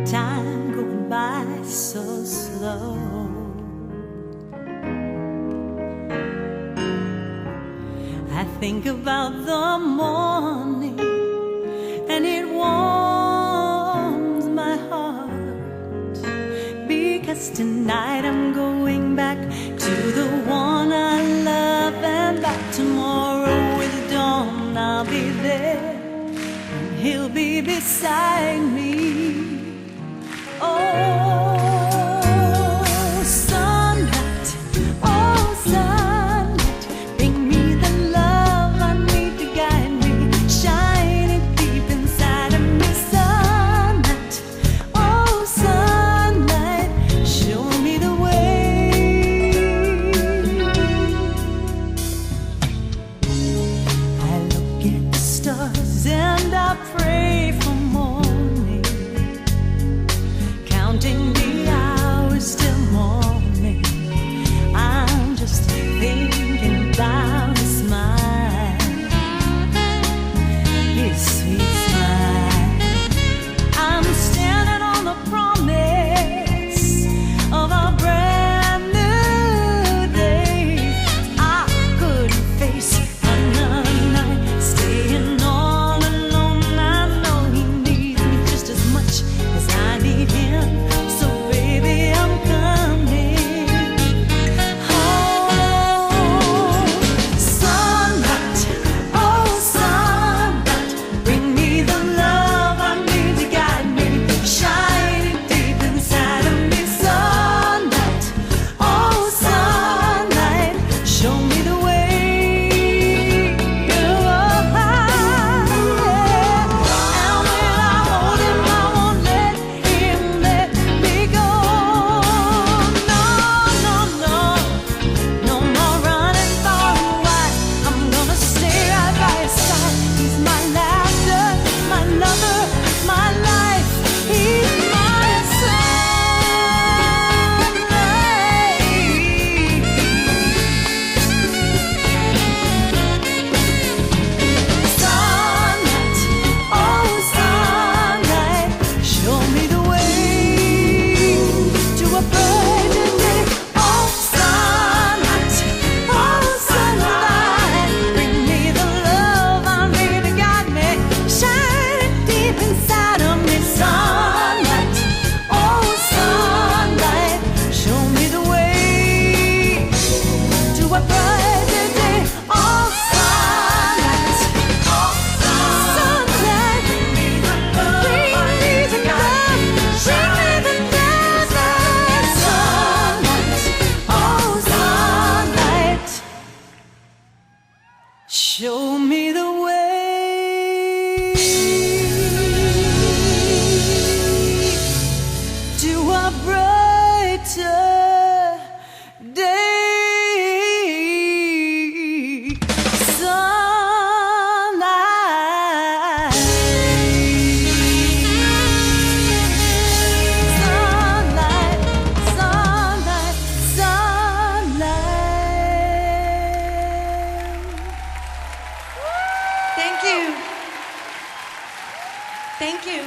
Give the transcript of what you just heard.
time going by so slow. I think about the morning and it warms my heart, because tonight I'm going back to the one I love, and by tomorrow with dawn I'll be there and he'll be beside me. Oh, sunlight, oh, sunlight, bring me the love I need to guide me, shining deep inside of me. Sunlight, oh, sunlight, show me the way. I look at the stars and I pray for morning, counting the hours till morning. I'm just thinking about his smile, his sweet smile. I'm standing on the promise of a brand new day. I couldn't face another night staying all alone. I know he needs me just as much as I need him. So baby, I'm coming. Oh, sunlight, oh, sunlight, bring me the love I need to guide me, shining deep inside of me. Sunlight, oh, sunlight, show me the way. And when I hold him, I won't let him let me go. No, no, no, no more running far and wide. I'm gonna stay right by his side. He's my laughter, my lover, my life. He's my sunlight. Sunlight, oh, sunlight, show me the way to a brighter day. Oh, sunlight, oh, sunlight, bring me the love I need to guide me, shine deep inside of me. Sunlight, oh, sunlight, show me the way to a brighter day. Oh, sunlight, oh, sunlight, bring me the love, bring me the love, show me the desert. Sunlight, oh, sunlight, show me the way to a brighter day. Sunlight, sunlight, sunlight, sunlight. Thank you. Thank you.